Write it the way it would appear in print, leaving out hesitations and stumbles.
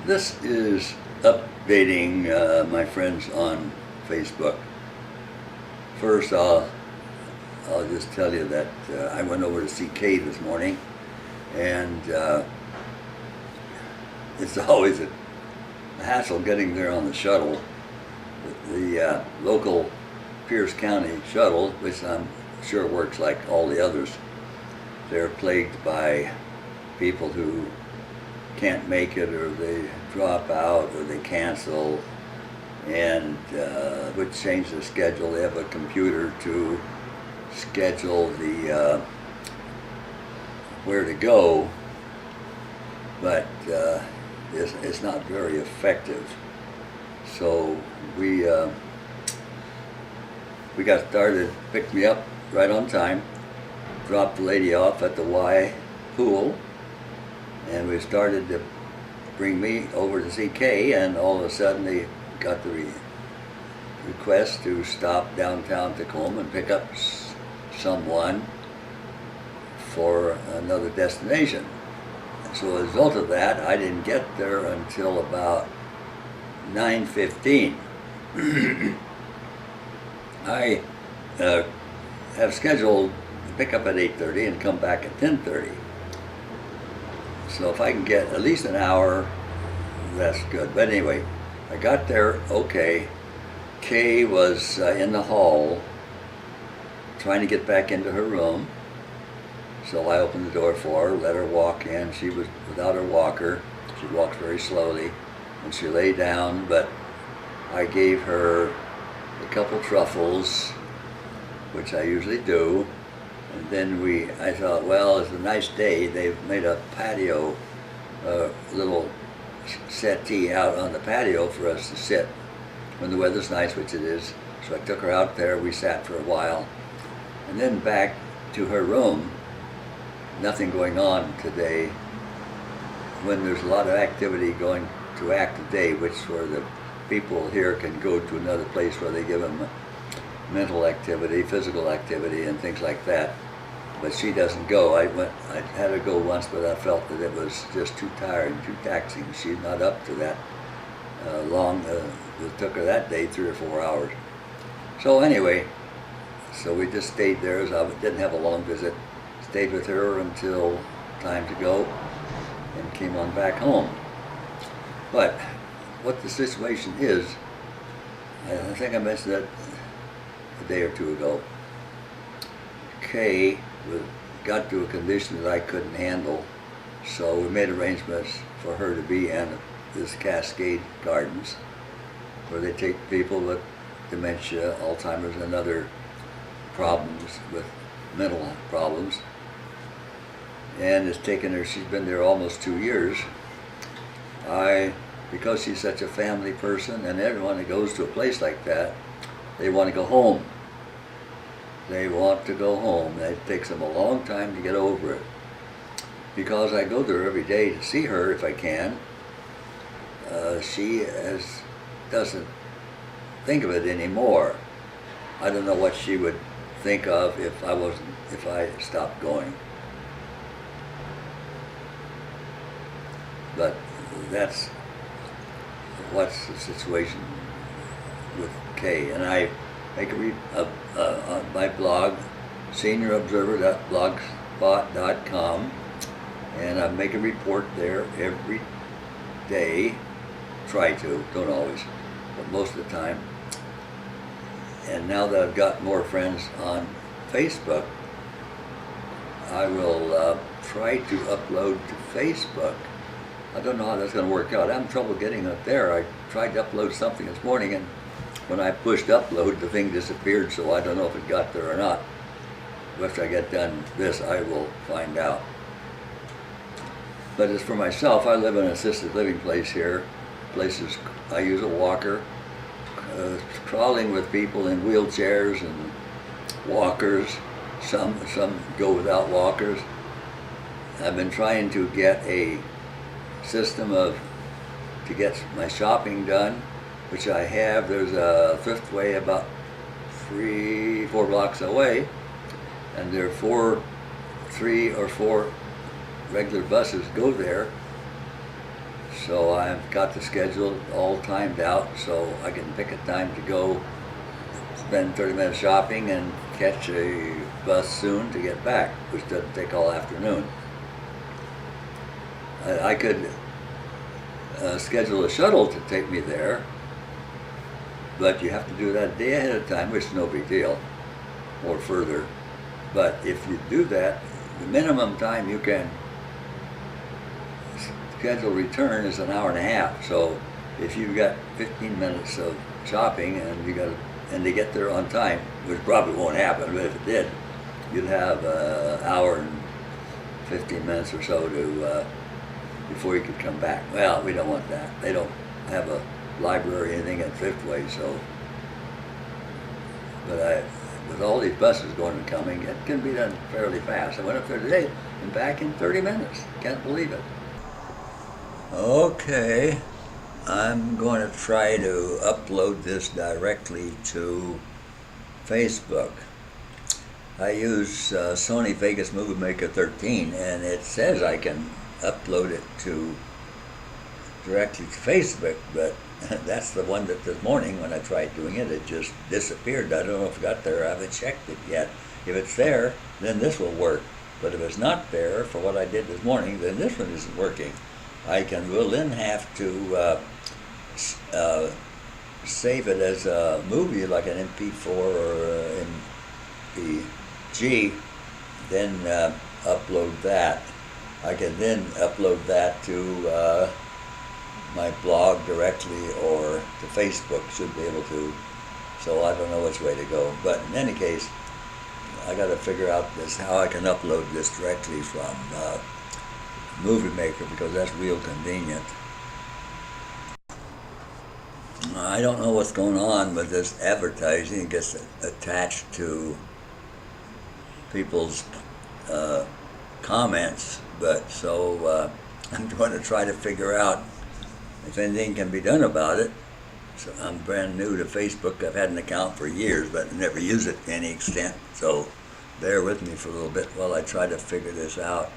This is updating my friends on Facebook. First, I'll just tell you that I went over to see Kay this morning, and it's always a hassle getting there on the shuttle. The local Pierce County shuttle, which I'm sure works like all the others, they're plagued by people who can't make it, or they drop out, or they cancel, and would change the schedule. They have a computer to schedule the where to go, but it's not very effective. So we got started, picked me up right on time, dropped the lady off at the Y pool, and we started to bring me over to see Kay, and all of a sudden they got the request to stop downtown Tacoma and pick up someone for another destination. So as a result of that, I didn't get there until about 9:15. I have scheduled to pick up at 8:30 and come back at 10:30. So if I can get at least an hour, that's good. But anyway, I got there okay. Kay was in the hall trying to get back into her room. So I opened the door for her, let her walk in. She was without her walker. She walked very slowly, and she lay down, but I gave her a couple truffles, which I usually do. And then I thought, well, it's a nice day. They've made a patio, little settee out on the patio for us to sit when the weather's nice, which it is. So I took her out there. We sat for a while, and then back to her room. Nothing going on today. When there's a lot of activity going to Act Today, where the people here can go to another place where they give them mental activity, physical activity, and things like that. But she doesn't go. I had her go once, but I felt that it was just too tired and too taxing. She's not up to that long. It took her that day 3 or 4 hours. So anyway, so we just stayed there. I didn't have a long visit. Stayed with her until time to go, and came on back home. But what the situation is, I think I mentioned that a day or two ago. Kay got to a condition that I couldn't handle, so we made arrangements for her to be in this Cascade Gardens, where they take people with dementia, Alzheimer's, and other problems with mental problems. And it's taken her, she's been there almost 2 years. Because she's such a family person, and everyone that goes to a place like that, they want to go home. They want to go home. It takes them a long time to get over it. Because I go there every day to see her if I can, she doesn't think of it anymore. I don't know what she would think of if I stopped going. But that's what's the situation with Kay. And I make on my blog, seniorobserver.blogspot.com, and I make a report there every day. Try to, don't always, but most of the time. And now that I've got more friends on Facebook, I will try to upload to Facebook. I don't know how that's going to work out. I'm having trouble getting up there. I tried to upload something this morning, and when I pushed upload, the thing disappeared, so I don't know if it got there or not. After I get done this, I will find out. But as for myself, I live in an assisted living place here. Places I use a walker, crawling with people in wheelchairs and walkers. Some go without walkers. I've been trying to get a system to get my shopping done, which I have. There's a Thriftway about 3-4 blocks away, and there are 3 or 4 regular buses go there. So I've got the schedule all timed out so I can pick a time to go spend 30 minutes shopping and catch a bus soon to get back, which doesn't take all afternoon. I could schedule a shuttle to take me there, but you have to do that a day ahead of time, which is no big deal, or further. But if you do that, the minimum time you can schedule return is an hour and a half. So if you've got 15 minutes of shopping and they get there on time, which probably won't happen, but if it did, you'd have an hour and 15 minutes or so to before you could come back. Well, we don't want that. They don't have a library or anything at Fifth Way, so. But with all these buses going and coming, it can be done fairly fast. I went up there today and back in 30 minutes. Can't believe it. Okay, I'm going to try to upload this directly to Facebook. I use Sony Vegas Movie Maker 13, and it says I can upload it directly to Facebook, but that's the one that this morning when I tried doing it, it just disappeared. I don't know if it got there. I haven't checked it yet. If it's there, then this will work. But if it's not there for what I did this morning, then this one isn't working. Will then have to save it as a movie, like an MP4 or MPG, then upload that. I can then upload that to my blog directly or to Facebook, should be able to. So I don't know which way to go. But in any case, I got to figure out how I can upload this directly from Movie Maker, because that's real convenient. I don't know what's going on with this advertising. It gets attached to people's comments, but so I'm going to try to figure out if anything can be done about it. So I'm brand new to Facebook. I've had an account for years, but never use it to any extent. So bear with me for a little bit while I try to figure this out.